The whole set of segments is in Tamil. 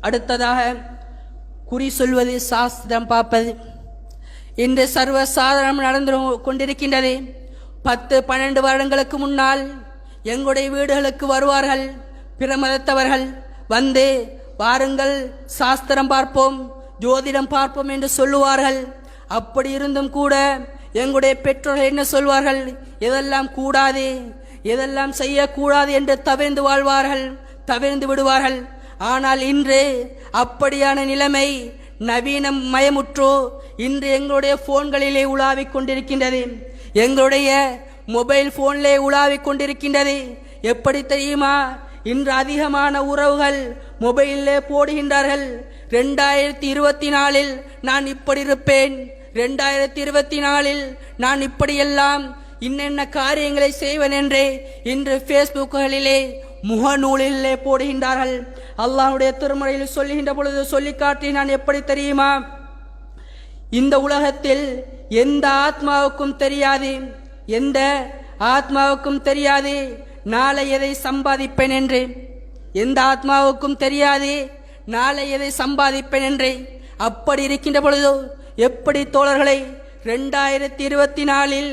அடுத்ததாக குறி சொல்வது, சாஸ்திரம் பார்ப்பது இன்று சர்வ சாதாரணம் நடந்து கொண்டிருக்கின்றது. 10-12 வருடங்களுக்கு முன்னால் எங்களுடைய வீடுகளுக்கு வருவார்கள் பிற மதத்தவர்கள். வந்து வாருங்கள் சாஸ்திரம் பார்ப்போம், ஜோதிடம் பார்ப்போம் என்று சொல்லுவார்கள். அப்படி இருந்தும் கூட எங்களுடைய பெற்றோர்கள் என்ன சொல்வார்கள்? இதெல்லாம் கூடாது, இதெல்லாம் செய்யக்கூடாது என்று தவிர்ந்து வாழ்வார்கள், தவிர்ந்து விடுவார்கள். ஆனால் இன்று அப்படியான நிலைமை நவீன மயமுற்றோ இன்று எங்களுடைய போன்களிலே உலாவிக் கொண்டிருக்கின்றது, எங்களுடைய மொபைல் போனிலே உலாவிக் கொண்டிருக்கின்றது. எப்படி தெரியுமா? இன்று அதிகமான உறவுகள் மொபைலிலே போடுகின்றார்கள். 2024 நான் இப்படி இருப்பேன், 2024 நான் இப்படியெல்லாம் இன்னென்ன காரியங்களை செய்வேன் என்று இன்று ஃபேஸ்புக்குகளிலே முகநூலிலே போடுகின்றார்கள். அல்லாஹ்வுடைய திருமறையில் சொல்லுகின்ற பொழுது சொல்லி காட்டினான். எப்படி தெரியுமா? இந்த உலகத்தில் எந்த ஆத்மாவுக்கும் தெரியாது, எந்த ஆத்மாவுக்கும் தெரியாது நாளை எதை சம்பாதிப்பேன் என்று. எந்த ஆத்மாவுக்கும் தெரியாது நாளை எதை சம்பாதிப்பேன் என்று. அப்படி இருக்கின்ற பொழுது எப்படி தோழர்களை 2024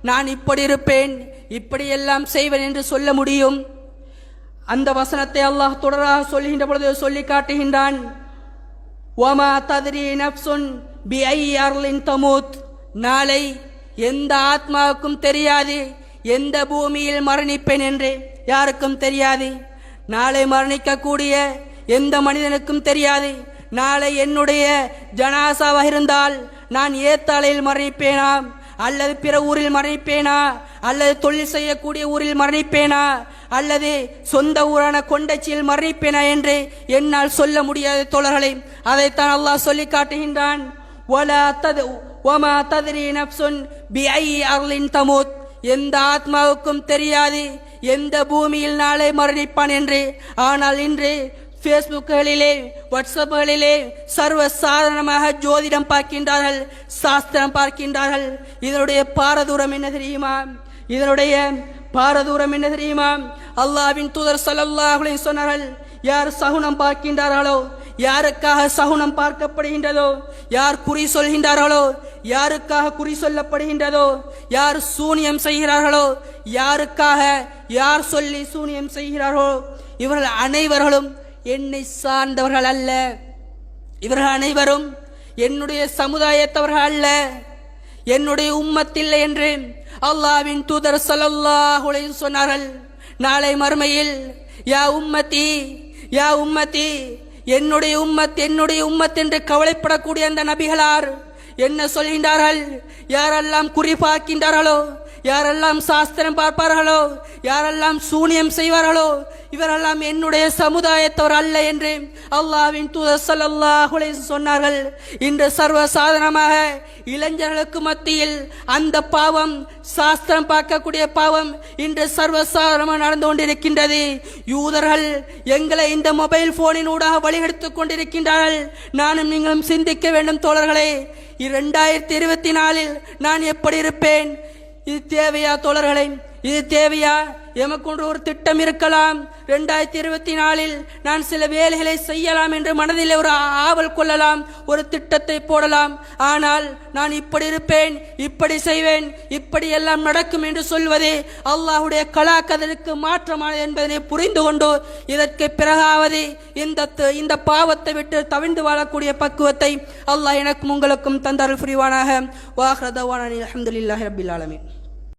நான் இப்படி இருப்பேன், இப்படியெல்லாம் செய்வேன் என்று சொல்ல முடியும்? அந்த வசனத்தை அல்லாஹ் தொடராக சொல்லுகின்ற பொழுது சொல்லி காட்டுகின்றான். வமா தத்ரி நஃப்சுன் பிஐ அர்லின் தமூத். நாளை எந்த ஆத்மாவுக்கும் தெரியாது எந்த பூமியில் மரணிப்பேன் என்று, யாருக்கும் தெரியாது. நாளை மரணிக்கக்கூடிய எந்த மனிதனுக்கும் தெரியாது. நாளை என்னுடைய ஜனாசாவாக இருந்தால் நான் ஏத்தாளையில் மரணிப்பேனா, அல்லது பிற ஊரில் மரணிப்பேனா, அல்லது தொழில் செய்யக்கூடிய ஊரில் மரணிப்பேனா, அல்லது சொந்த ஊரான கொண்டச்சியில் மரணிப்பேனா என்று என்னால் சொல்ல முடியாத தோழர்களை. அதைத்தான் அல்லாஹ் சொல்லி காட்டுகின்றான். வமா தத்ரி நஃப்சுன் பிஐ அர்லின் தமூத். எந்த ஆத்மாவுக்கும் தெரியாது எந்த பூமியில் நாளை மரணிப்பான் என்று. ஆனால் இன்று ஃபேஸ்புக்குகளிலே வாட்ஸ்அப்புகளிலே சர்வ சாதாரணமாக ஜோதிடம் பார்க்கின்றார்கள், சாஸ்திரம் பார்க்கின்றார்கள். இதனுடைய பாரதூரம் என்ன தெரியுமா? இதனுடைய பாரதூரம் என்ன தெரியுமா? அல்லாஹ்வின் தூதர் ஸல்லல்லாஹு அலைஹி வஸல்லம் சொன்னார்கள், யார் சகுனம் பார்க்கின்றார்களோ, யாருக்காக சகுனம் பார்க்கப்படுகின்றதோ, யார் குறி சொல்கின்றார்களோ, யாருக்காக குறி சொல்லப்படுகின்றதோ, யார் சூனியம் செய்கிறார்களோ, யாருக்காக யார் சொல்லி சூனியம் செய்கிறார்களோ, இவர்கள் அனைவர்களும் என்னை சார்ந்தவர்கள் அல்ல, இவர்கள் அனைவரும் என்னுடைய சமுதாயத்தவர்கள் அல்ல, என்னுடைய உம்மத்தில்லை என்று அல்லாஹ்வின் தூதர் ஸல்லல்லாஹு அலைஹி வஸல்லம் சொன்னார்கள். நாளை மறுமையில் யா உம்மத்தி, யா உம்மத்தி, என்னுடைய உம்மத், என்னுடைய உம்மத் என்று கவலைப்படக்கூடிய அந்த நபிகளார் என்ன சொல்கின்றார்கள்? யாரெல்லாம் குறி பார்க்கின்றார்களோ, யாரெல்லாம் சாஸ்திரம் பார்ப்பார்களோ, யாரெல்லாம் சூனியம் செய்வார்களோ, இவரெல்லாம் என்னுடைய சமுதாயத்தவர் அல்ல என்று அல்லாஹ்வின் தூதர் ஸல்லல்லாஹு அலைஹி வஸல்லம் சொன்னார்கள். இன்று சர்வ சாதாரணமாக இளைஞர்களுக்கு மத்தியில் அந்த பாவம், சாஸ்திரம் பார்க்கக்கூடிய பாவம் இன்று சர்வ சாதாரணமாக நடந்து கொண்டிருக்கின்றது. யூதர்கள் எங்களை இந்த மொபைல் போனின் ஊடாக வழிகெடுத்துக் கொண்டிருக்கின்றார்கள். நானும் நீங்களும் சிந்திக்க வேண்டும் தோழர்களே. 2024 நான் எப்படி இருப்பேன்? இது தேவையா தோழர்களை? இது தேவையா? எமக்கொன்று ஒரு திட்டம் இருக்கலாம். 2024 நான் சில வேலைகளை செய்யலாம் என்று மனதில் ஒரு ஆவல் கொள்ளலாம், ஒரு திட்டத்தை போடலாம். ஆனால் நான் இப்படி இருப்பேன், இப்படி செய்வேன், இப்படி எல்லாம் நடக்கும் என்று சொல்வதே அல்லாஹ்வுடைய கலாக்கதற்கு மாற்றமானது என்பதனை புரிந்து கொண்டு இதற்கு பிறகாவது இந்த பாவத்தை விட்டு தவிர்ந்து வாழக்கூடிய பக்குவத்தை அல்லாஹ் எனக்கும் உங்களுக்கும் தந்தார்கள் புரிவானாக. வாஹ்ர தவானா அல்ஹம்துலில்லாஹி ரப்பில் ஆலமீன்.